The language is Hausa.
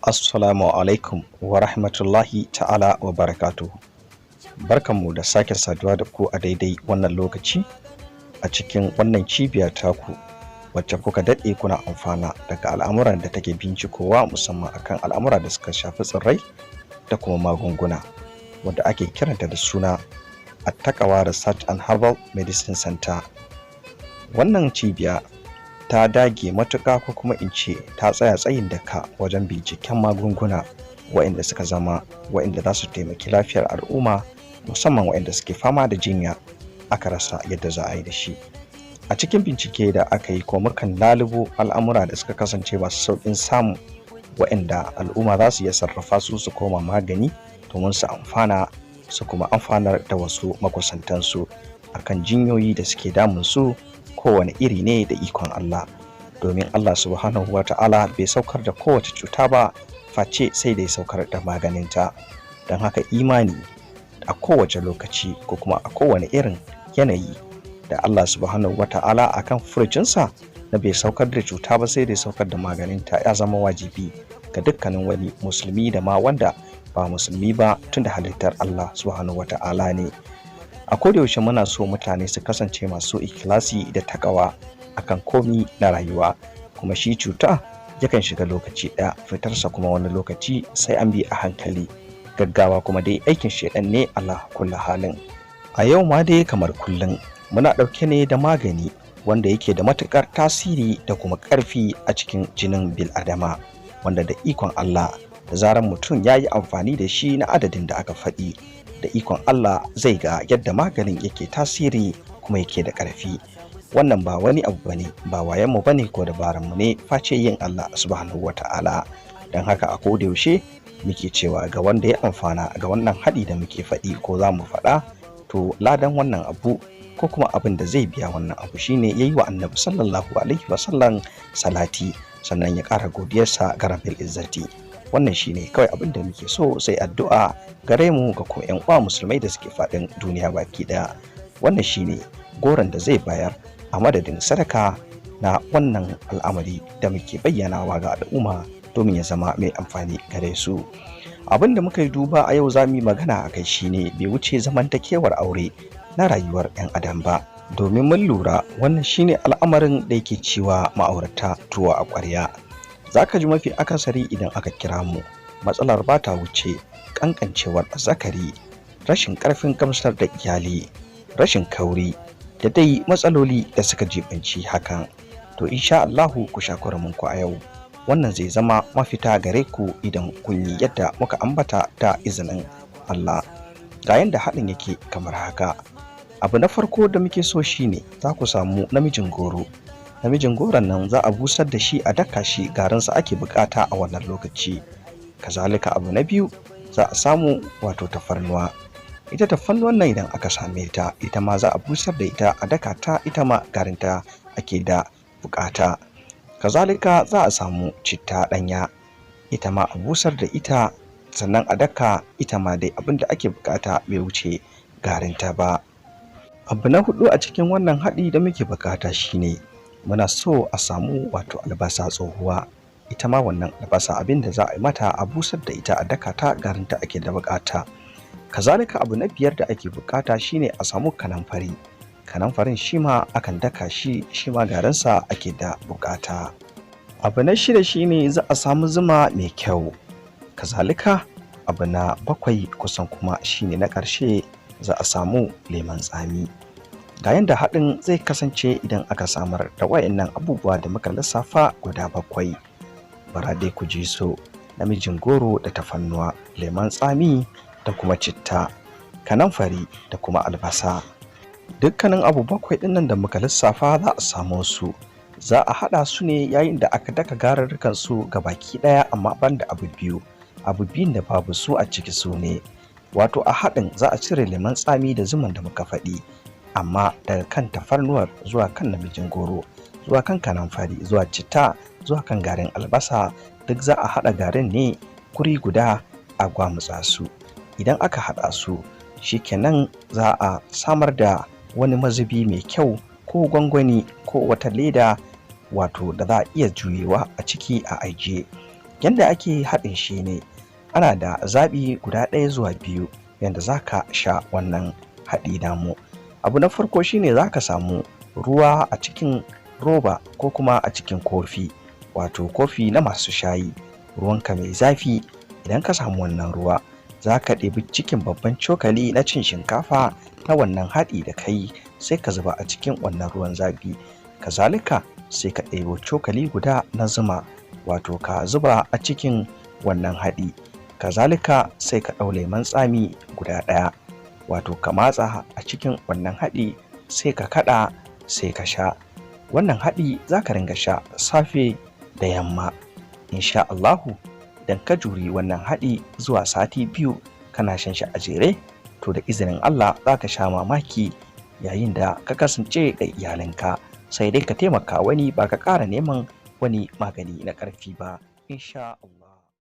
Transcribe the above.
Assalamu alaikum wa rahmatullahi ta'ala wa barakatuhu. Barkanmu da sake saduwa da ku a daidai wannan lokaci a cikin wannan cibiya taku wacce kuka daɗe kuna amfana daga al'amuran da take bincikowa musamman akan al'amura da suka shafi tsirrai da kuma magunguna, wadda ake kiranta da suna Attaqwa Research and Herbal Medicine Center. Wannan cibiya ta dage matuƙa ko kuma in ce ta tsaya tsayin daka wajen binciken magunguna waɗanda suka zama waɗanda za su taimaki lafiyar al'umma, musamman waɗanda suke fama da jinya aka rasa yadda za a yi da shi. A cikin bincike da aka yi ko mukan lalubo al'amura da suka kasance masu sauƙin samu waɗanda al'umma za su iya sarrafa su koma magani domin su amfana su kuma amfanar da wasu makusantansu akan jinyoyi da suke damun su kowane iri ne da ikon Allah, domin Allah subhanahu wa ta'ala bai saukar da kowace cuta ba face sai da ya saukar da maganinta. Don haka imani a kowace lokaci ko kuma a kowane irin yanayi da Allah subhanahu wa ta'ala akan furucinsa na bai saukar da cuta ba sai da ya saukar da maganinta ya zama wajibi ga dukkanin wani musulmi da ma wanda ba musulmi ba, tunda halittar Allah subhanahu wa ta'ala ne. A kodayaushe muna so mutane su kasance masu ikhlasi da takawa akan komi na rayuwa, kuma shi cuta yakan shiga lokaci ɗaya fitarsa kuma wani lokaci sai an bi a hankali. Gaggawa kuma dai aikin shedan ne Allah kullu halin. A yau ma dai kamar kullum muna ɗauke ne da magani wanda yake da matuƙar tasiri da kuma ƙarfi a cikin jinin bil'adama, wanda da ikon Allah da zarar mutum ya yi amfani da shi na adadin da aka faɗi, da ikon Allah zai ga yadda maganin yake tasiri kuma yake da ƙarfi. Wannan ba wani abu bane, ba wayanmu bane ko dabaranmu ne, face yin Allah subhanahu wata'ala. Don haka a koda yaushe muke cewa ga wanda ya amfana ga wannan haɗi da muke faɗi ko za mu faɗa, to ladan wannan abu ko kuma abin da zai biya wannan abu shine yayi wa Annabi sallallahu alaihi wasallam salati, sannan ya ƙara godiyarsa ga Rabbil Izzati. Wannan shine kawai abin da muke so, sai addu'a gare mu ga kuma 'yan uwa musulmai da suke faɗin duniya baki ɗaya. Wannan shine goron da zai bayar a madadin sadaka na wannan al'amari da muke bayyanawa ga al'umma domin ya zama mai amfani gare su. Abin da muka yi duba a yau za mu yi magana a kai shine bai wuce zamantakewar aure na rayuwar 'yan adam ba, domin mun lura wannan shine al'amarin da yake ciwa ma'aurata tuwo a ƙwarya. Za ka ji mafi akasari idan aka kira mu, matsalar ba ta wuce ƙanƙancewar zakari, rashin ƙarfin gamsar da iyali, rashin kauri da dai matsaloli da suka jibanci hakan. To insha Allahu ku sha ku a yau, wannan zai zama mafita gare ku idan kun yi yadda muka ambata da izinin Allah. Ga yanda haɗin yake kamar haka. Abu na farko da muke so shine za ku samu namijin goro. Namijin goron nan za a busar da shi a daka shi, garinsa ake bukata a wannan lokaci. Kazalika abu na biyu za a samu wato tafarnuwa. Ita tafarnuwan nan idan aka same ta, ita ma za a busar da ita a daka ta, ita ma garinta ake da bukata. Kazalika za a samu citta ɗanya, ita ma a busar da ita sannan a daka, ita ma dai abin da ake bukata bai wuce garinta ba. Abu na hudu a cikin wannan haɗi da muke bukata shine muna so a samu wato albasa tsohuwa. Ita ma wannan albasa abin da za a yi mata a busar da ita a daka ta, garinta ake da bukata. Kazalika abu na biyar da ake bukata shine a samu kanamfari. Kanamfarin shi ma akan daka shi, shi ma garinsa ake da bukata. Abu na shida shine za a samu zuma mai kyau. Kazalika abu na bakwai kusan kuma shine na ƙarshe, za a samu lemon tsami. Ga yanda haɗin zai kasance idan aka samar da wayannan abubuwa da muka lissafa guda bakwai. Bara dai ku ji so: namijin goro da tafannuwa, lemon tsami da kuma citta, kanamfari da kuma albasa. Dukkanin abu bakwai ɗinnan da muka lissafa za a samu su, za a haɗa su ne yayin da aka daka garurrukan su ga baki ɗaya, amma banda abu biyu. Abu biyun da babu su a ciki su ne wato a haɗin za a cire lemon tsami da zuman da muka faɗi, amma daga kan tafarnuwar zuwa kan namijin goro zuwa kan kanamfari zuwa citta zuwa kan garin albasa, duk za a haɗa garin ne kuri guda a gwamutsa su. Idan aka haɗa su shikenan za a samar da wani mazubi mai kyau ko gwangwani ko wata leda wato da za a iya juyewa a ciki a ajiye. Yanda ake haɗin shi ne ana da zaɓi guda ɗaya zuwa biyu yanda za ka sha wannan haɗi namu. Abu na farko shine za ka samu ruwa a cikin roba ko kuma a cikin kofi, wato kofi na masu shayi, ruwanka mai zafi. Idan ka samu wannan ruwa za ka ɗebi cikin babban cokali na cin shinkafa na wannan haɗi da ka yi sai ka zuba a cikin wannan ruwan zafi. Kazalika sai ka ɗebo cokali guda na zuma, wato ka zuba a cikin wannan haɗi. Kazalika sai ka ɗau lemon tsami guda ɗaya, wato ka matsa a cikin wannan haɗi sai ka kaɗa sai ka sha. Wannan haɗi za ka ringa sha safe da yamma. Insha Allahu idan ka juri wannan haɗi zuwa sati 2 kana shan shi a jere, to da izinin Allah za ka sha mamaki yayin da ka kasance da iyalinka. Sai dai ka taimaka wani, ba ka ƙara neman wani magani na ƙarfi ba, insha Allah.